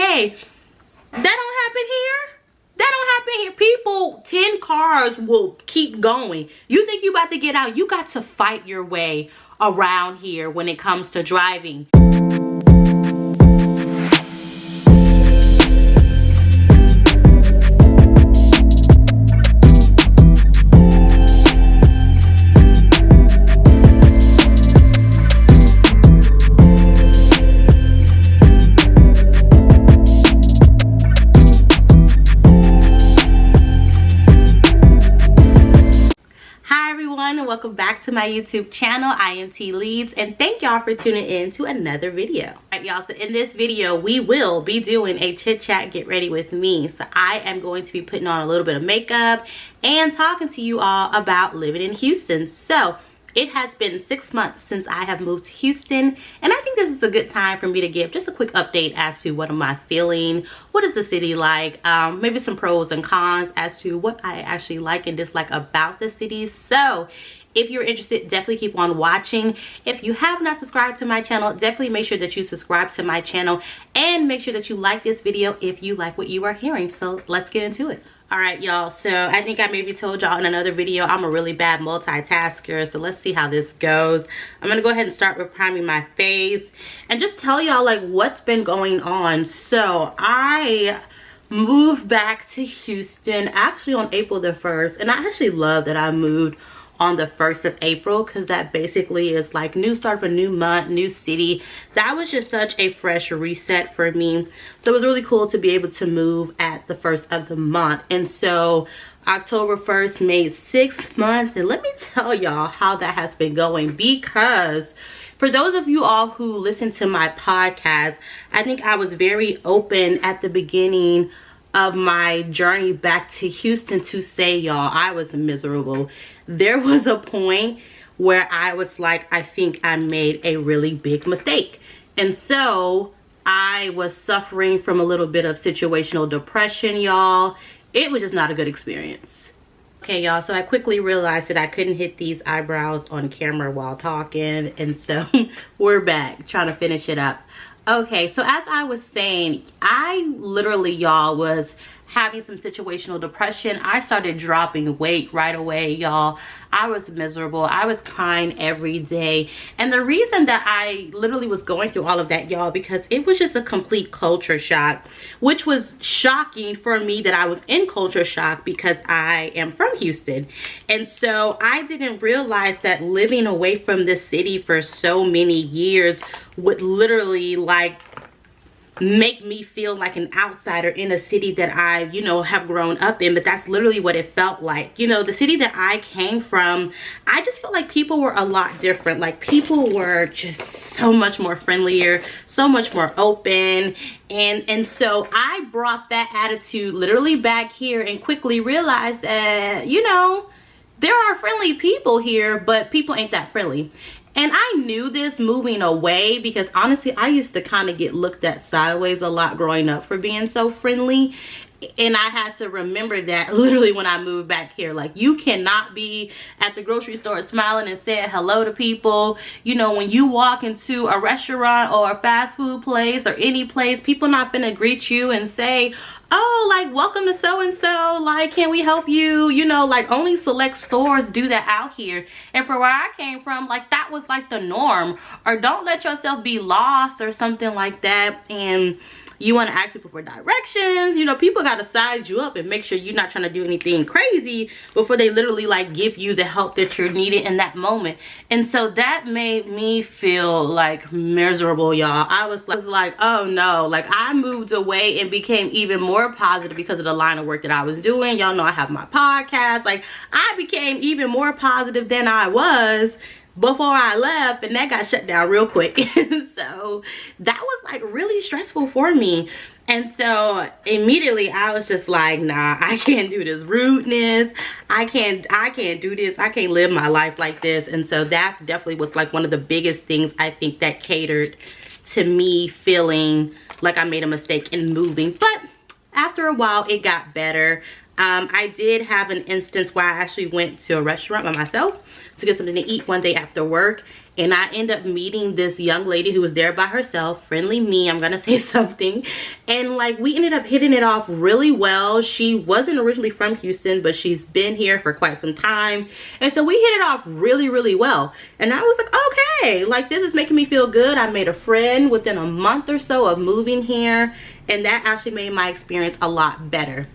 day. That don't happen here. That don't happen here. People, 10 cars will keep going. You think you about to get out, you got to fight your way around here when it comes to driving. Welcome back to my YouTube channel. I am T Leads, and thank y'all for tuning in to another video. Alright y'all, so in this video we will be doing a chit chat get ready with me. So I am going to be putting on a little bit of makeup and talking to you all about living in Houston. So it has been 6 months since I have moved to Houston, and I think this is a good time for me to give just a quick update as to what am I feeling, what is the city like, maybe some pros and cons as to what I actually like and dislike about the city. So if you're interested, definitely keep on watching. If you have not subscribed to my channel, definitely make sure that you subscribe to my channel and make sure that you like this video if you like what you are hearing. So let's get into it. All right, y'all, so I think I maybe told y'all in another video I'm a really bad multitasker, so let's see how this goes. I'm gonna go ahead and start with priming my face and just tell y'all like what's been going on. So I moved back to Houston actually on April the 1st, and I actually love that I moved on the 1st of April because that basically is like new start for new month, new city. That was just such a fresh reset for me. So it was really cool to be able to move at the 1st of the month. And so October 1st made 6 months, and let me tell y'all how that has been going, because for those of you all who listen to my podcast, I think I was very open at the beginning of my journey back to Houston to say, y'all, I was miserable. There was a point where I was like, I think I made a really big mistake. And so I was suffering from a little bit of situational depression, y'all. It was just not a good experience. Okay, y'all, so I quickly realized that I couldn't hit these eyebrows on camera while talking, and so we're back trying to finish it up. Okay, so as I was saying, I literally, y'all, was having some situational depression. I started dropping weight right away, y'all. I was miserable. I was crying every day. And the reason that I literally was going through all of that, y'all, because it was just a complete culture shock, which was shocking for me that I was in culture shock because I am from Houston. And so I didn't realize that living away from the city for so many years would literally like make me feel like an outsider in a city that I, you know, have grown up in. But that's literally what it felt like. You know, the city that I came from, I just felt like people were a lot different. Like people were just so much more friendlier, so much more open. And so I brought that attitude literally back here and quickly realized that, you know, there are friendly people here, but people ain't that friendly. And I knew this moving away because honestly, I used to kind of get looked at sideways a lot growing up for being so friendly. And I had to remember that literally when I moved back here. Like, you cannot be at the grocery store smiling and saying hello to people. You know, when you walk into a restaurant or a fast food place or any place, people not gonna greet you and say, oh, like, welcome to so-and-so, like, can we help you? You know, like, only select stores do that out here. And for where I came from, like, that was like the norm. Or don't let yourself be lost or something like that, and you want to ask people for directions. You know, people got to size you up and make sure you're not trying to do anything crazy before they literally like give you the help that you're needing in that moment. And so that made me feel like miserable, y'all. I was like, oh no, like I moved away and became even more positive because of the line of work that I was doing. Y'all know I have my podcast. Like, I became even more positive than I was before I left, and that got shut down real quick. So that was like really stressful for me. And so immediately I was just like, nah, I can't do this rudeness. I can't do this. I can't live my life like this. And so that definitely was like one of the biggest things I think that catered to me feeling like I made a mistake in moving. But after a while it got better. I did have an instance where I actually went to a restaurant by myself to get something to eat one day after work, and I end up meeting this young lady who was there by herself, friendly me, I'm gonna say something, and like we ended up hitting it off really well. She wasn't originally from Houston, but she's been here for quite some time, and so we hit it off really well. And I was like, okay, like this is making me feel good. I made a friend within a month or so of moving here, and that actually made my experience a lot better.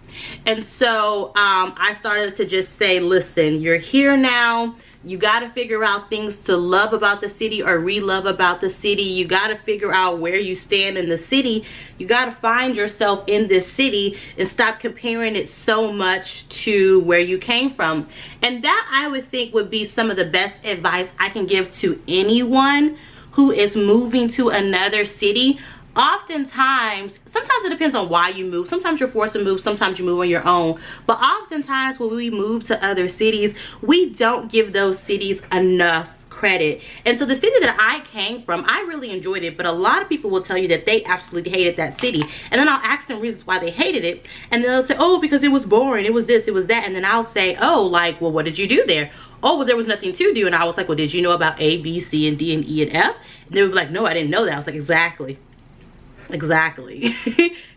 And so I started to just say, listen, you're here now. You got to figure out things to love about the city or re-love about the city. You got to figure out where you stand in the city. You got to find yourself in this city and stop comparing it so much to where you came from. And that, I would think, would be some of the best advice I can give to anyone who is moving to another city. Oftentimes, sometimes it depends on why you move. Sometimes you're forced to move, sometimes you move on your own. But oftentimes when we move to other cities, we don't give those cities enough credit. And so the city that I came from, I really enjoyed it, but a lot of people will tell you that they absolutely hated that city. And then I'll ask them reasons why they hated it, and they'll say, oh, because it was boring, it was this, it was that. And then I'll say, oh, like, well, what did you do there? Oh, well, there was nothing to do. And I was like, well, did you know about A, B, C, and D, and E, and F? And they would be like, no, I didn't know that. I was like, exactly.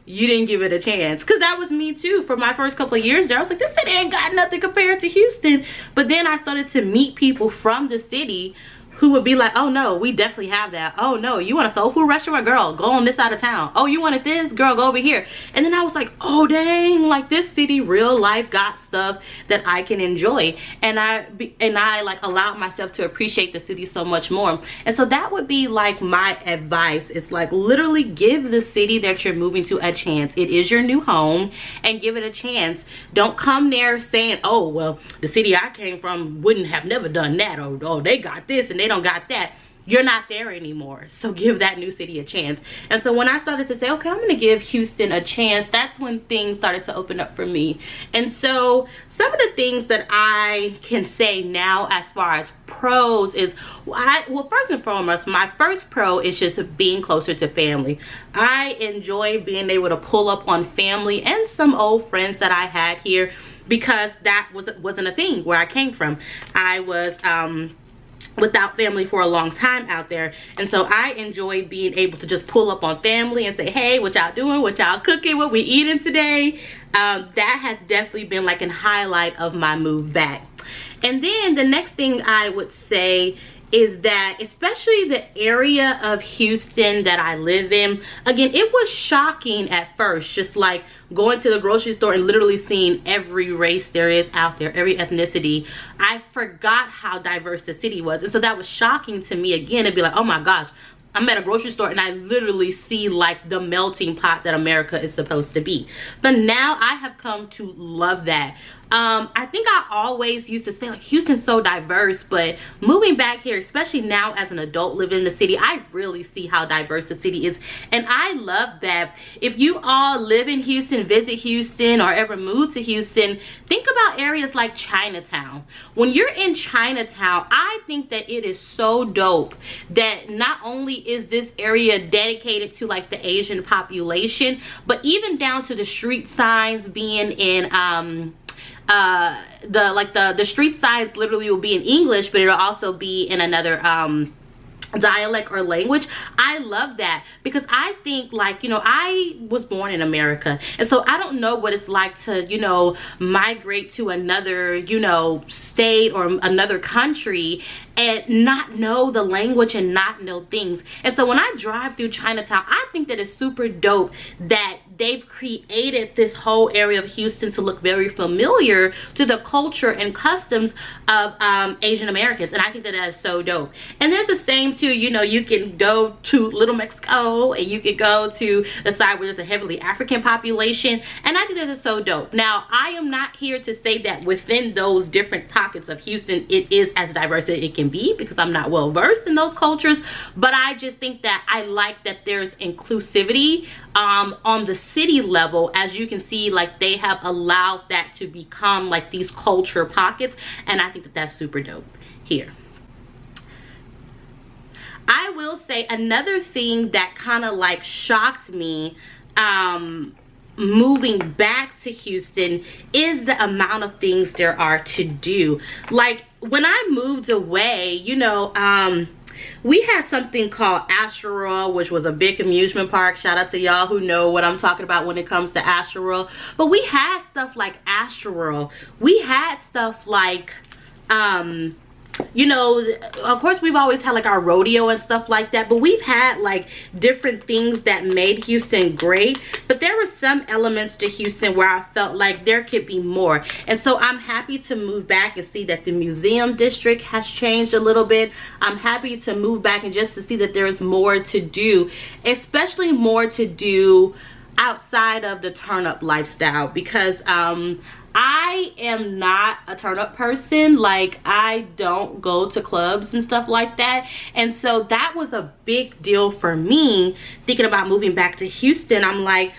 You didn't give it a chance. Because that was me too. For my first couple of years there, I was like, this city ain't got nothing compared to Houston. But then I started to meet people from the city who would be like, oh no, we definitely have that. Oh no, you want a soul food restaurant? Girl, go on this side of town. Oh, you wanted this? Girl, go over here. And then I was like, oh dang, like this city real life got stuff that I can enjoy. And I like allowed myself to appreciate the city so much more. And so that would be like my advice. It's like literally give the city that you're moving to a chance. It is your new home, and give it a chance. Don't come there saying, oh well, the city I came from wouldn't have never done that, or oh they got this and they don't got that. You're not there anymore, so give that new city a chance. And so when I started to say, okay, I'm gonna give Houston a chance, that's when things started to open up for me. And so some of the things that I can say now as far as pros is, well, first and foremost, my first pro is just being closer to family. I enjoy being able to pull up on family and some old friends that I had here, because that wasn't a thing where I came from. I was without family for a long time out there, and so I enjoy being able to just pull up on family and say, hey, what y'all doing, what y'all cooking, what we eating today. That has definitely been like a highlight of my move back. And then the next thing I would say is that, especially the area of Houston that I live in, again, it was shocking at first, just like going to the grocery store and literally seeing every race there is out there, every ethnicity. I forgot how diverse the city was, and so that was shocking to me. Again, it'd be like, oh my gosh, I'm at a grocery store and I literally see like the melting pot that America is supposed to be. But now I have come to love that. I think I always used to say like Houston's so diverse, but moving back here, especially now as an adult living in the city, I really see how diverse the city is. And I love that. If you all live in Houston, visit Houston, or ever move to Houston, think about areas like Chinatown. When you're in Chinatown, I think that it is so dope that not only is this area dedicated to like the Asian population, but even down to the street signs being in the street signs literally will be in English, but it'll also be in another dialect or language. I love that, because I think, like, you know, I was born in America, and so I don't know what it's like to, you know, migrate to another, you know, state or another country and not know the language and not know things. And so when I drive through Chinatown, I think that it's super dope that they've created this whole area of Houston to look very familiar to the culture and customs of Asian Americans. And I think that that is so dope. And there's the same too, you know, you can go to Little Mexico and you can go to the side where there's a heavily African population, and I think that is so dope. Now, I am not here to say that within those different pockets of Houston it is as diverse as it can be, because I'm not well versed in those cultures, but I just think that I like that there's inclusivity on the city level. As you can see, like, they have allowed that to become like these culture pockets, and I think that that's super dope here. I will say another thing that kind of like shocked me moving back to Houston is the amount of things there are to do. Like, when I moved away, you know, we had something called Astroworld, which was a big amusement park. Shout out to y'all who know what I'm talking about when it comes to Astroworld. But we had stuff like Astroworld. We had stuff like, you know, of course we've always had like our rodeo and stuff like that, but we've had like different things that made Houston great. But there were some elements to Houston where I felt like there could be more, and so I'm happy to move back and see that the museum district has changed a little bit. I'm happy to move back and just to see that there's more to do, especially more to do outside of the turn up lifestyle, because I am not a turn up person. Like, I don't go to clubs and stuff like that. And so that was a big deal for me thinking about moving back to Houston. I'm like,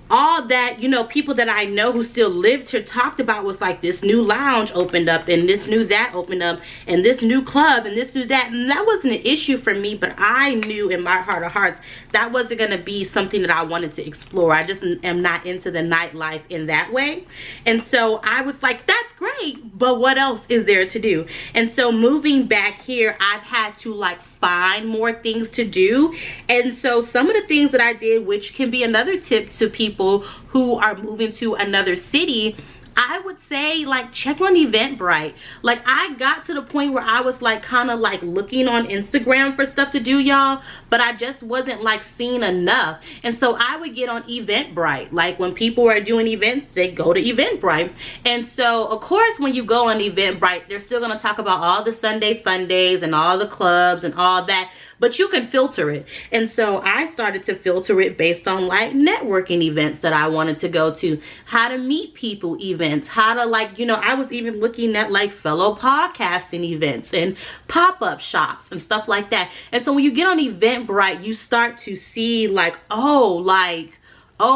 all that, you know, people that I know who still lived here talked about was like, this new lounge opened up and this new that opened up and this new club and this new that. And that wasn't an issue for me, but I knew in my heart of hearts that wasn't going to be something that I wanted to explore. I just am not into the nightlife in that way. And so I was like, that's great, but what else is there to do? And so moving back here, I've had to like find more things to do. And so some of the things that I did, which can be another tip to people who are moving to another city, I would say like check on Eventbrite. Like, I got to the point where I was like kind of like looking on Instagram for stuff to do, y'all, but I just wasn't like seeing enough. And so I would get on Eventbrite. Like, when people are doing events, they go to Eventbrite. And so of course when you go on Eventbrite, they're still going to talk about all the Sunday fun days and all the clubs and all that, but you can filter it. And so I started to filter it based on like networking events that I wanted to go to, how to meet people events, how to like, you know, I was even looking at like fellow podcasting events and pop-up shops and stuff like that. And so when you get on Eventbrite, you start to see like, oh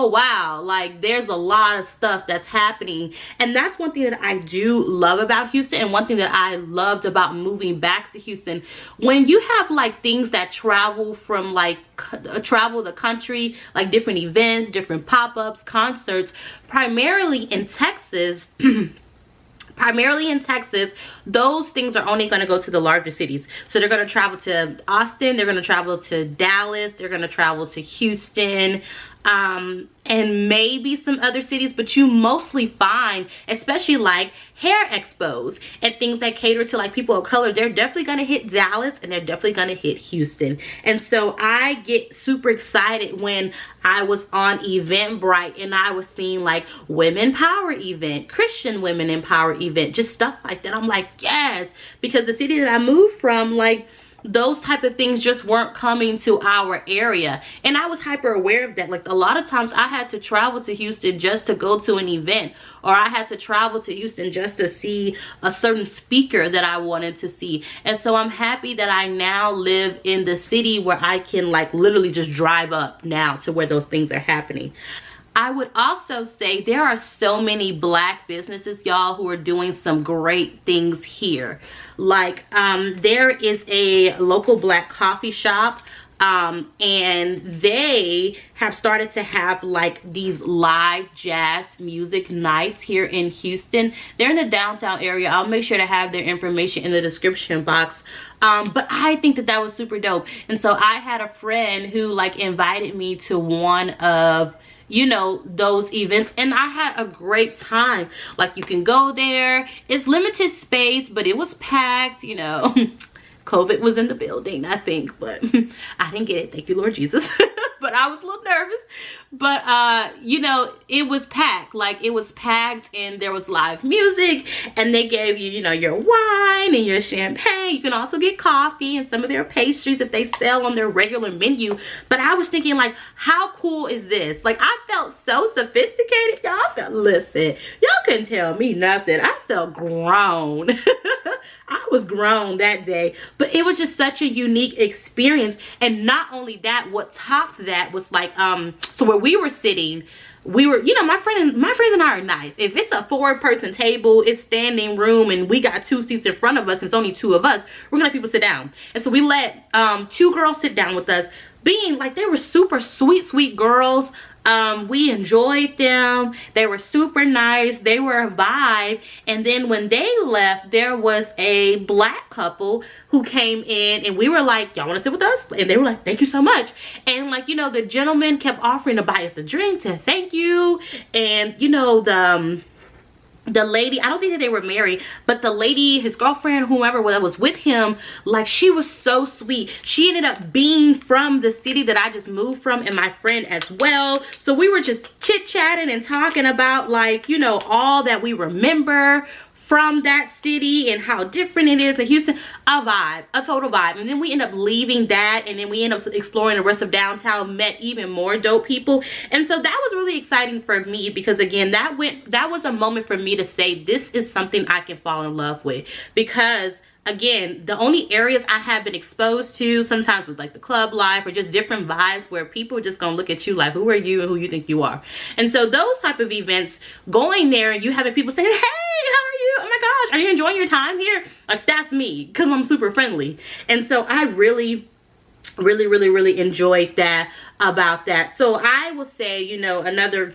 wow, like there's a lot of stuff that's happening. And that's one thing that I do love about Houston, and one thing that I loved about moving back to Houston. When you have like things that travel from like travel the country, like different events, different pop-ups, concerts, primarily in Texas, those things are only going to go to the larger cities. So they're going to travel to Austin, they're going to travel to Dallas, they're going to travel to Houston, and maybe some other cities, but you mostly find, especially like hair expos and things that cater to like people of color, they're definitely going to hit Dallas and they're definitely going to hit Houston. And so I get super excited when I was on Eventbrite and I was seeing like women power event, Christian women in power event, just stuff like that. I'm like, yes, because the city that I moved from, like, those type of things just weren't coming to our area. And I was hyper aware of that. Like, a lot of times I had to travel to Houston just to go to an event, or I had to travel to Houston just to see a certain speaker that I wanted to see. And so I'm happy that I now live in the city where I can like literally just drive up now to where those things are happening. I would also say there are so many Black businesses, y'all, who are doing some great things here. Like, there is a local Black coffee shop, and they have started to have like these live jazz music nights here in Houston. They're in the downtown area. I'll make sure to have their information in the description box. But I think that that was super dope. And so I had a friend who like invited me to one of, you know, those events, and I had a great time. Like, you can go there, it's limited space, but it was packed, you know. COVID was in the building, I think, but I didn't get it, thank you Lord Jesus. But I was a little nervous. But you know, it was packed. Like, it was packed, and there was live music, and they gave you, you know, your wine and your champagne. You can also get coffee and some of their pastries that they sell on their regular menu. But I was thinking, like, how cool is this? Like, I felt so sophisticated, y'all. Listen, y'all couldn't tell me nothing. I felt grown. I was grown that day. But it was just such a unique experience. And not only that, what topped that was like, so where we were sitting, we were, you know, my friends and I are nice. If it's a 4-person table, it's standing room, and we got 2 seats in front of us, and it's only 2 of us, we're gonna let people sit down. And so we let 2 girls sit down with us, being like, they were super sweet girls. We enjoyed them. They were super nice. They were a vibe. And then when they left, there was a black couple who came in, and we were like, y'all want to sit with us? And they were like, thank you so much. And like, you know, the gentleman kept offering to buy us a drink to thank you. And you know, the lady, I don't think that they were married, but the lady, his girlfriend, whoever that was with him, like, she was so sweet. She ended up being from the city that I just moved from, and my friend as well. So we were just chit-chatting and talking about, like, you know, all that we remember from that city and how different it is in Houston. A vibe, a total vibe. And then we end up leaving that, and then we end up exploring the rest of downtown, met even more dope people. And so that was really exciting for me, because again, that was a moment for me to say, this is something I can fall in love with. Because again, the only areas I have been exposed to sometimes with like the club life or just different vibes where people are just gonna look at you like, who are you and who you think you are. And so those type of events, going there and you having people saying, hey, how are you? Oh my gosh, are you enjoying your time here? Like, that's me, because I'm super friendly. And so I really enjoyed that about that. So I will say, you know, another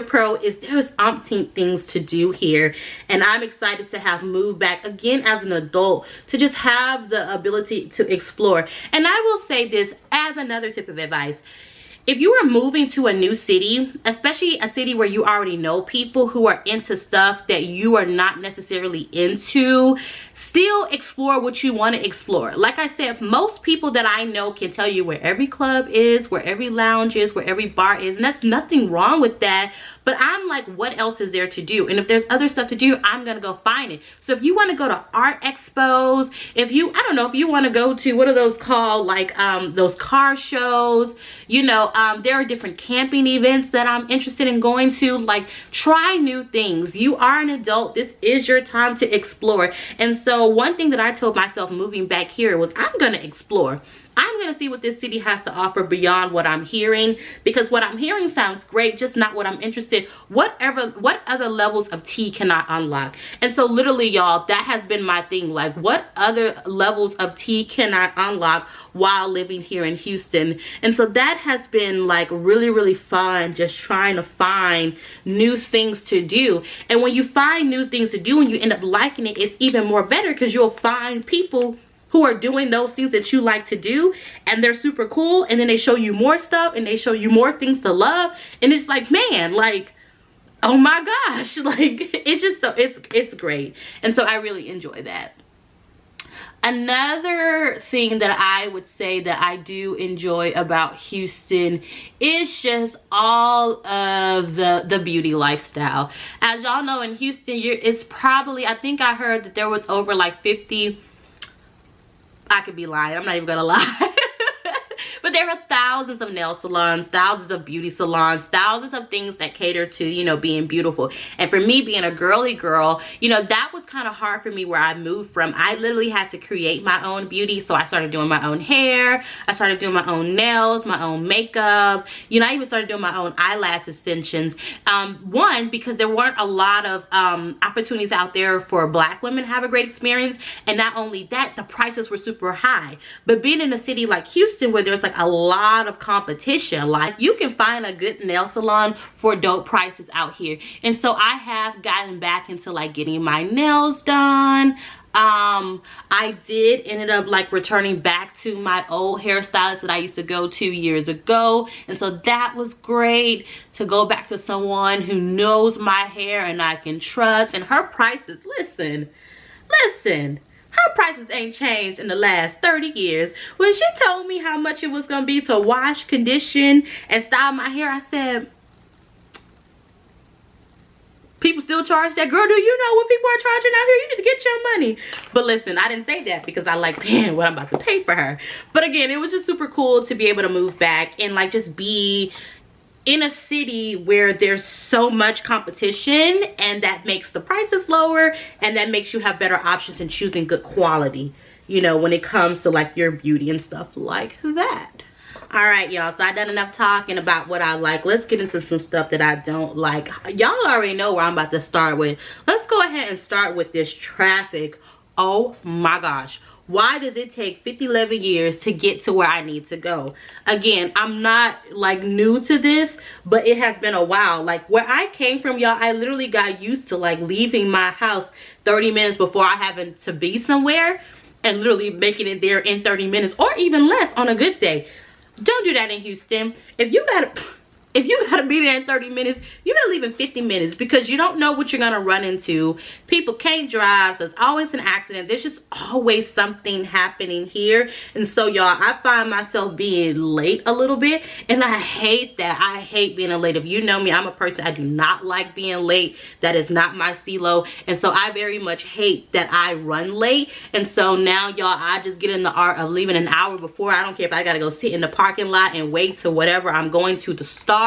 pro is there's umpteen things to do here, and I'm excited to have moved back again as an adult to just have the ability to explore. And I will say this as another tip of advice: if you are moving to a new city, especially a city where you already know people who are into stuff that you are not necessarily into, still explore what you want to explore. Like I said, most people that I know can tell you where every club is, where every lounge is, where every bar is, and that's nothing wrong with that. But I'm like, what else is there to do? And if there's other stuff to do, I'm gonna go find it. So if you want to go to art expos, if you, I don't know, if you want to go to, what are those called, like those car shows, you know, there are different camping events that I'm interested in going to. Like, try new things. You are an adult. This is your time to explore. And so one thing that I told myself moving back here was, I'm gonna explore. I'm gonna see what this city has to offer beyond what I'm hearing, because what I'm hearing sounds great, just not what I'm interested. What other levels of tea can I unlock? And so literally, y'all, that has been my thing. Like, what other levels of tea can I unlock while living here in Houston? And so that has been like really fun, just trying to find new things to do. And when you find new things to do and you end up liking it, it's even more better, because you'll find people who are doing those things that you like to do, and they're super cool, and then they show you more stuff and they show you more things to love, and it's like, man, like, oh my gosh, like, it's just so, it's great. And so I really enjoy that. Another thing that I would say that I do enjoy about Houston is just all of the beauty lifestyle. As y'all know, in Houston, it's probably, I think I heard that there was over like 50, I could be lying, I'm not even gonna lie. But there are thousands of nail salons, thousands of beauty salons, thousands of things that cater to, you know, being beautiful. And for me, being a girly girl, you know, that was kind of hard for me where I moved from. I literally had to create my own beauty. So I started doing my own hair. I started doing my own nails, my own makeup. You know, I even started doing my own eyelash extensions. One, because there weren't a lot of opportunities out there for Black women to have a great experience. And not only that, the prices were super high. But being in a city like Houston, where there's like a lot of competition, like, you can find a good nail salon for dope prices out here. And so I have gotten back into like getting my nails done. I ended up like returning back to my old hairstylist that I used to go to years ago, and so that was great to go back to someone who knows my hair and I can trust. And her prices, listen, her prices ain't changed in the last 30 years. When she told me how much it was gonna be to wash, condition, and style my hair, I said, people still charge that? Girl, do you know what people are charging out here? You need to get your money. But listen, I didn't say that because I like paying what I'm about to pay for her. But again, it was just super cool to be able to move back and like just be in a city where there's so much competition, and that makes the prices lower, and that makes you have better options in choosing good quality, you know, when it comes to like your beauty and stuff like that. All right, y'all, so I done enough talking about what I like. Let's get into some stuff that I don't like. Y'all already know where I'm about to start with. Let's go ahead and start with this traffic. Oh my gosh, Why does it take 11 years to get to where I need to go? Again, I'm not like new to this, but it has been a while. Like where I came from, y'all, I literally got used to like leaving my house 30 minutes before I having to be somewhere and literally making it there in 30 minutes or even less on a good day. Don't do that in Houston. If you gotta be there in 30 minutes, you gotta leave in 50 minutes because you don't know what you're gonna run into. People can't drive, so it's always an accident. There's just always something happening here. And so y'all, I find myself being late a little bit, and I hate that. I hate being late. If you know me, I'm a person, I do not like being late. That is not my stilo. And so I very much hate that I run late. And so now y'all, I just get in the art of leaving an hour before. I don't care if I gotta go sit in the parking lot and wait till whatever I'm going to start.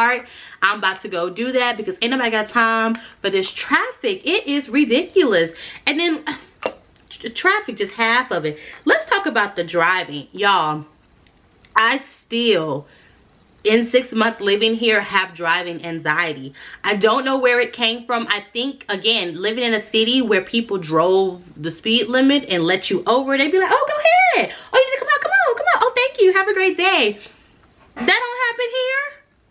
I'm about to go do that because ain't nobody got time for this traffic. It is ridiculous. And then traffic, just half of it. Let's talk about the driving. Y'all, I still, in 6 months living here, have driving anxiety. I don't know where it came from. I think, again, living in a city where people drove the speed limit and let you over, they'd be like, oh, go ahead. Oh, you need to come out, come on, come on. Oh, thank you, have a great day. That don't happen here.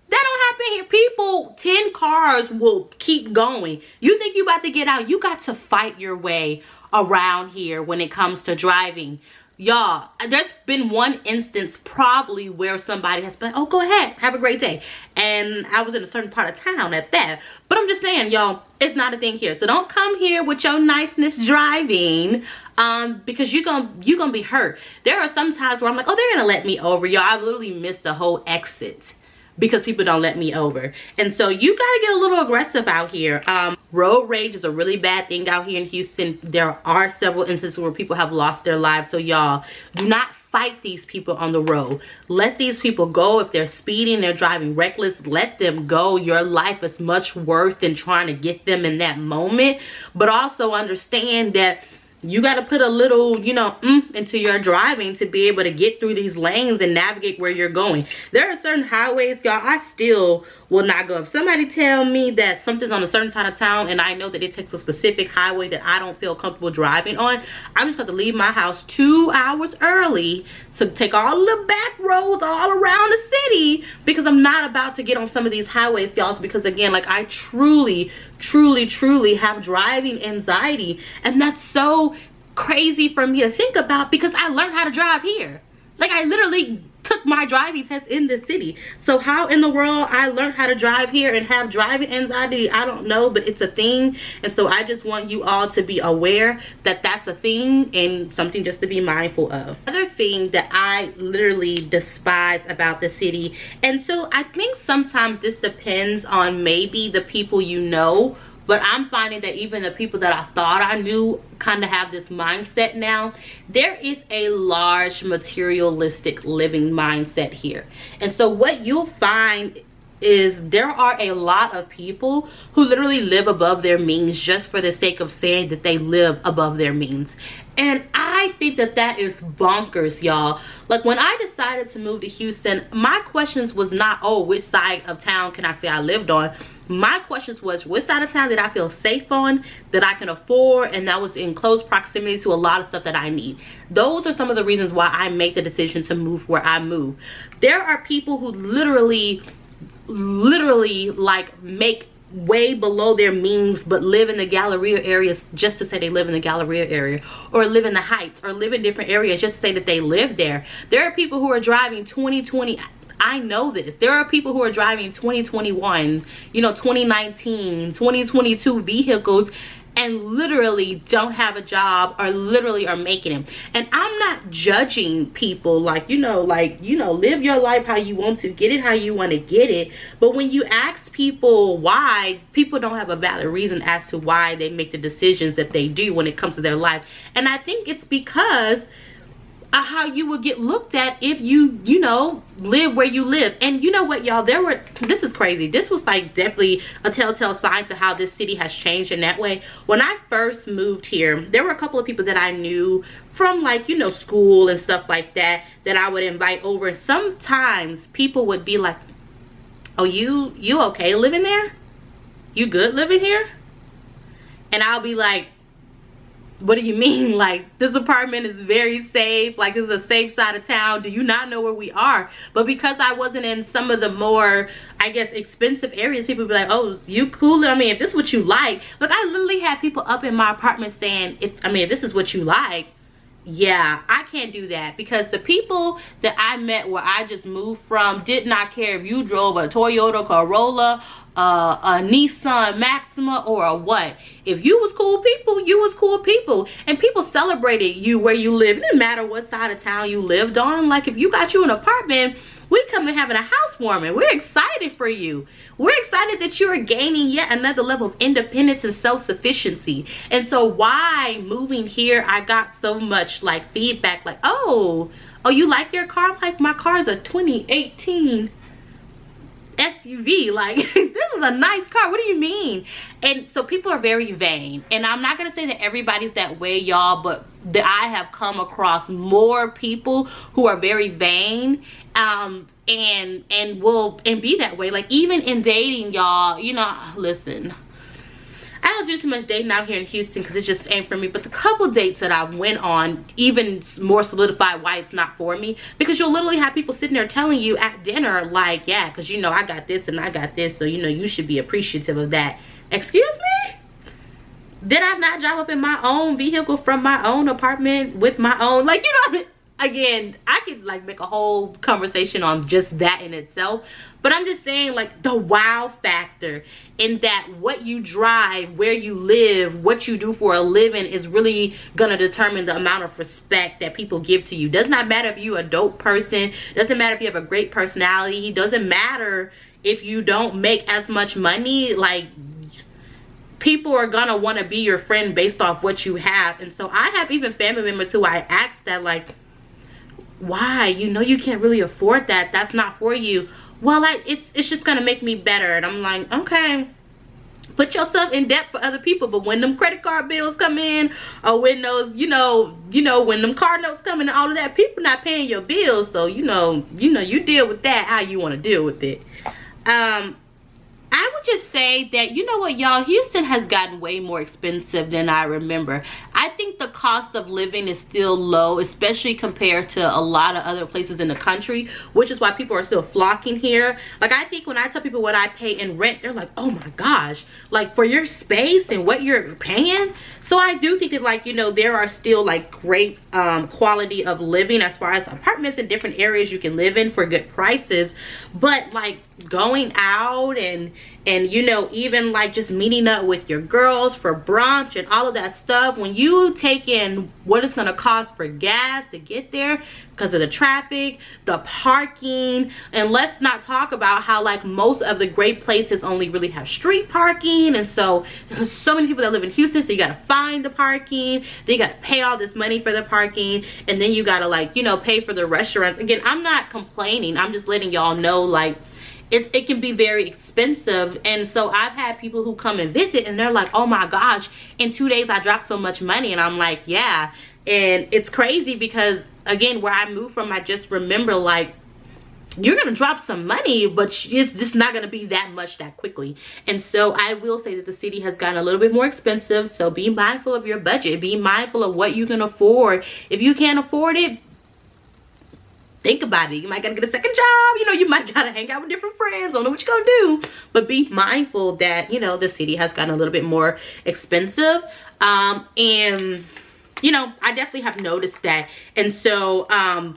That don't happen here. People, 10 cars will keep going. You think you about to get out, you got to fight your way around here when it comes to driving. Y'all, there's been one instance probably where somebody has been like, oh, go ahead, have a great day. And I was in a certain part of town at that. But I'm just saying, y'all, it's not a thing here. So don't come here with your niceness driving because you're gonna be hurt. There are some times where I'm like, oh, they're gonna let me over. Y'all, I literally missed the whole exit because people don't let me over. And so you gotta get a little aggressive out here. Road rage is a really bad thing out here in Houston. There are several instances where people have lost their lives. So y'all, do not fight these people on the road. Let these people go. If they're speeding, they're driving reckless, let them go. Your life is much worse than trying to get them in that moment. But also understand that you got to put a little, you know, into your driving to be able to get through these lanes and navigate where you're going. There are certain highways, y'all, I still will not go. If somebody tell me that something's on a certain side of town and I know that it takes a specific highway that I don't feel comfortable driving on, I'm just going to leave my house 2 hours early to take all the back roads all around the city because I'm not about to get on some of these highways, y'all. Because again, like, I truly have driving anxiety, and that's so crazy for me to think about because I learned how to drive here. Like, I literally took my driving test in the city. So how in the world I learned how to drive here and have driving anxiety, I don't know, but it's a thing. And so I just want you all to be aware that that's a thing and something just to be mindful of. Another thing that I literally despise about the city, and so I think sometimes this depends on maybe the people you know, but I'm finding that even the people that I thought I knew kind of have this mindset now. There is a large materialistic living mindset here. And so what you'll find is there are a lot of people who literally live above their means just for the sake of saying that they live above their means. And I think that that is bonkers, y'all. Like, when I decided to move to Houston, my questions was not, oh, which side of town can I say I lived on? My questions was, which side of town did I feel safe on, that I can afford, and that was in close proximity to a lot of stuff that I need. Those are some of the reasons why I made the decision to move where I moved. There are people who literally like make way below their means but live in the Galleria areas just to say they live in the Galleria area, or live in the Heights, or live in different areas just to say that they live there. There are people who are driving 2020. I know this. There are people who are driving 2021, you know, 2019, 2022 vehicles and literally don't have a job or literally are making them. And I'm not judging people, like, you know, live your life how you want to, get it how you want to get it. But when you ask people why, people don't have a valid reason as to why they make the decisions that they do when it comes to their life. And I think it's because how you would get looked at if you know, live where you live. And you know what, y'all, this is crazy. This was like definitely a telltale sign to how this city has changed in that way. When I first moved here, there were a couple of people that I knew from, like, you know, school and stuff like that I would invite over. Sometimes people would be like, oh, you okay living there? You good living here? And I'll be like, what do you mean? Like, this apartment is very safe. Like, this is a safe side of town. Do you not know where we are? But because I wasn't in some of the more, I guess, expensive areas, people be like, oh, you cool? I mean, if this is what you like. Look, I literally had people up in my apartment saying, if this is what you like, yeah, I can't do that, because the people that I met where I just moved from did not care if you drove a Toyota Corolla, a Nissan Maxima, or a what. If you was cool people, you was cool people, and people celebrated you where you live. It didn't matter what side of town you lived on. Like, if you got you an apartment, we come and having a housewarming. We're excited for you. We're excited that you're gaining yet another level of independence and self-sufficiency. And so why moving here, I got so much like feedback, like, oh, you like your car? I'm like, my car is a 2018 SUV. Like, this is a nice car. What do you mean? And so people are very vain, and I'm not gonna say that everybody's that way, y'all, but that I have come across more people who are very vain, and will be that way. Like, even in dating, y'all, you know, listen, I don't do too much dating out here in Houston because it just ain't for me. But the couple dates that I went on even more solidified why it's not for me. Because you'll literally have people sitting there telling you at dinner, like, yeah, because you know I got this and I got this, so you know you should be appreciative of that. Excuse me? Did I not drive up in my own vehicle from my own apartment with my own, like, you know what I mean? Again, I could like make a whole conversation on just that in itself, but I'm just saying, like, the wow factor in that what you drive, where you live, what you do for a living is really gonna determine the amount of respect that people give to you. Does not matter if you're a dope person, doesn't matter if you have a great personality, doesn't matter if you don't make as much money. Like, people are gonna want to be your friend based off what you have. And so I have even family members who I asked that, like, why? You know you can't really afford that. That's not for you. Well, it's just gonna make me better. And I'm like, okay, put yourself in debt for other people, but when them credit card bills come in, or when those, you know, when them car notes come in and all of that, people not paying your bills. So you know, you deal with that how you want to deal with it. I would just say that, you know what, y'all, Houston has gotten way more expensive than I remember. I think the cost of living is still low, especially compared to a lot of other places in the country, which is why people are still flocking here. Like, I think when I tell people what I pay in rent, they're like, oh my gosh, like, for your space and what you're paying. So I do think that, like, you know, there are still like great quality of living as far as apartments in different areas you can live in for good prices. But like going out and you know, even like just meeting up with your girls for brunch and all of that stuff, when you take in what it's going to cost for gas to get there because of the traffic, the parking, and let's not talk about how like most of the great places only really have street parking. And so there's so many people that live in Houston, so you got to find the parking, then you got to pay all this money for the parking, and then you got to, like, you know, pay for the restaurants. Again, I'm not complaining, I'm just letting y'all know, like, it can be very expensive. And so I've had people who come and visit and they're like, oh my gosh, in 2 days I dropped so much money. And I'm like, yeah. And it's crazy because, again, where I moved from, I just remember, like, you're gonna drop some money, but it's just not gonna be that much that quickly. And so I will say that the city has gotten a little bit more expensive. So be mindful of your budget, be mindful of what you can afford. If you can't afford it, think about it. You might gotta get a second job, you know, you might gotta hang out with different friends, don't know what you're gonna do. But be mindful that, you know, the city has gotten a little bit more expensive. And you know, I definitely have noticed that. And so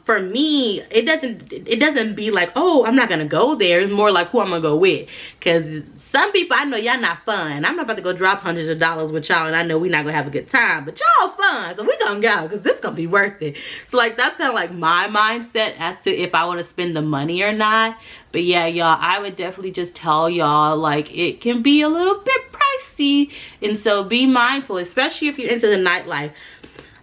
for me, it doesn't be like, oh, I'm not gonna go there. It's more like who I'm gonna go with. Because some people, I know y'all not fun. I'm not about to go drop hundreds of dollars with y'all, and I know we're not gonna have a good time, but y'all fun, so we gonna go because this gonna be worth it. So like, that's kind of like my mindset as to if I want to spend the money or not. But yeah, y'all, I would definitely just tell y'all, like, it can be a little bit pricey. And so be mindful, especially if you're into the nightlife.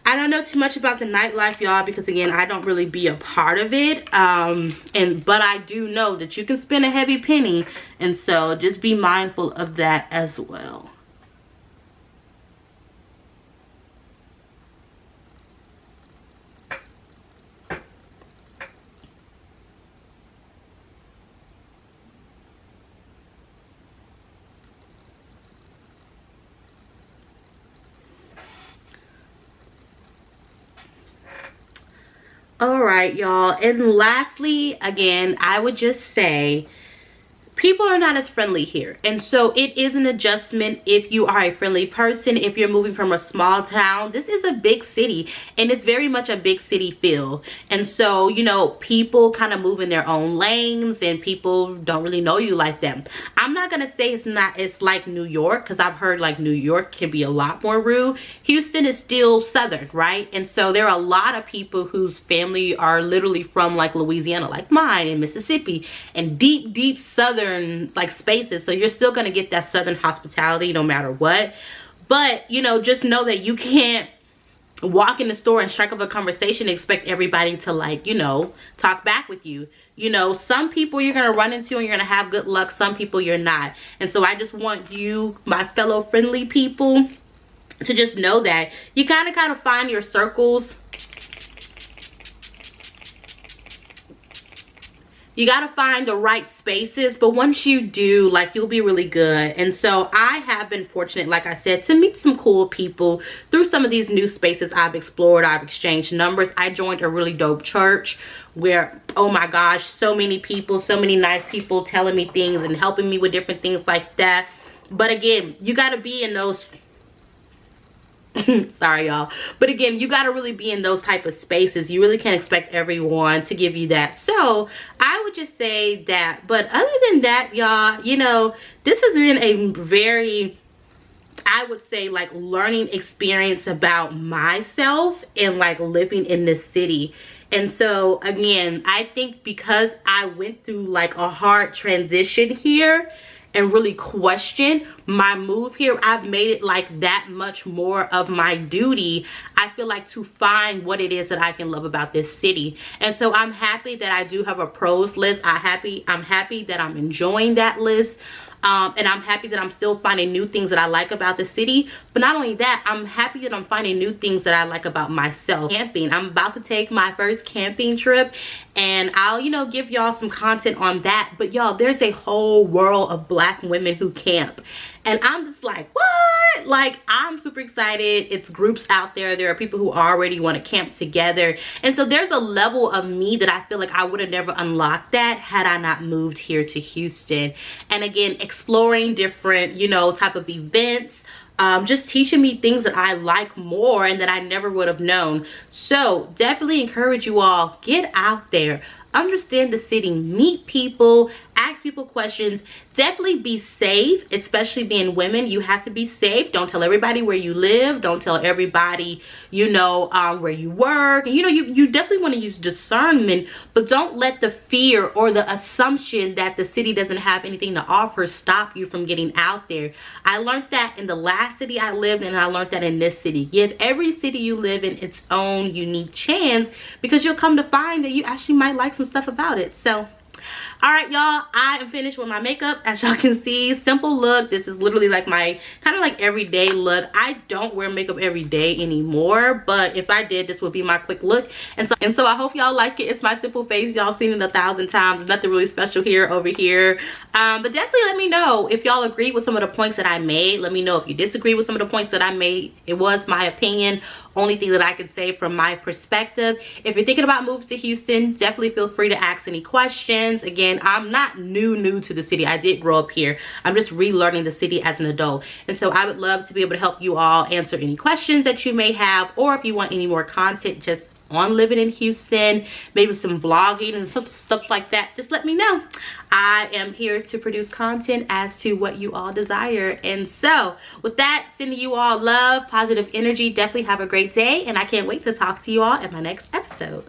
I don't know too much about the nightlife, y'all, because again, I don't really be a part of it. But I do know that you can spend a heavy penny, and so just be mindful of that as well. All right, y'all, and lastly, again, I would just say people are not as friendly here, and so it is an adjustment if you are a friendly person. If you're moving from a small town, this is a big city, and it's very much a big city feel. And so, you know, people kind of move in their own lanes, and people don't really know you like them. I'm not gonna say it's like New York, because I've heard like New York can be a lot more rude. Houston is still southern, right? And so there are a lot of people whose family are literally from like Louisiana, like mine, and Mississippi, and deep southern like spaces. So you're still going to get that southern hospitality no matter what. But, you know, just know that you can't walk in the store and strike up a conversation and expect everybody to, like, you know, talk back with you. You know, some people you're going to run into and you're going to have good luck. Some people you're not. And so I just want you, my fellow friendly people, to just know that you kind of find your circles. You gotta find the right spaces, but once you do, like, you'll be really good. And so I have been fortunate, like I said, to meet some cool people through some of these new spaces I've explored. I've exchanged numbers. I joined a really dope church where, oh my gosh, so many people, so many nice people telling me things and helping me with different things like that. But again, you gotta be in those sorry y'all, but again, you got to really be in those type of spaces. You really can't expect everyone to give you that. So I would just say that. But other than that, y'all, you know, this has been a very, I would say, like, learning experience about myself and like living in this city. And so again, I think because I went through like a hard transition here and really question my move here, I've made it like that much more of my duty, I feel like, to find what it is that I can love about this city. And so I'm happy that I do have a pros list. I'm happy that I'm enjoying that list. And I'm happy that I'm still finding new things that I like about the city. But not only that, I'm happy that I'm finding new things that I like about myself. Camping. I'm about to take my first camping trip, and I'll, you know, give y'all some content on that. But y'all, there's a whole world of Black women who camp. And I'm just like, what? Like, I'm super excited. It's groups out there. There are people who already want to camp together. And so there's a level of me that I feel like I would have never unlocked that had I not moved here to Houston. And again, exploring different, you know, type of events, just teaching me things that I like more and that I never would have known. So definitely encourage you all, get out there, understand the city, meet people, ask people questions. Definitely be safe, especially being women. You have to be safe. Don't tell everybody where you live. Don't tell everybody, you know, where you work. And, you know, you definitely want to use discernment, but don't let the fear or the assumption that the city doesn't have anything to offer stop you from getting out there. I learned that in the last city I lived in, and I learned that in this city. Give every city you live in its own unique chance, because you'll come to find that you actually might like some stuff about it. So, all right, y'all, I am finished with my makeup. As y'all can see, simple look. This is literally like my kind of like everyday look. I don't wear makeup every day anymore, but if I did, this would be my quick look. And so I hope y'all like it. It's my simple face. Y'all seen it 1,000 times. Nothing really special here over here. But definitely let me know if y'all agree with some of the points that I made. Let me know if you disagree with some of the points that I made. It was my opinion. Only thing that I can say from my perspective. If you're thinking about moving to Houston, definitely feel free to ask any questions. Again, I'm not new to the city. I did grow up here. I'm just relearning the city as an adult. And so I would love to be able to help you all answer any questions that you may have, or if you want any more content just on living in Houston, maybe some vlogging and some stuff like that, just let me know. I am here to produce content as to what you all desire. And so with that, sending you all love, positive energy. Definitely have a great day, and I can't wait to talk to you all in my next episode.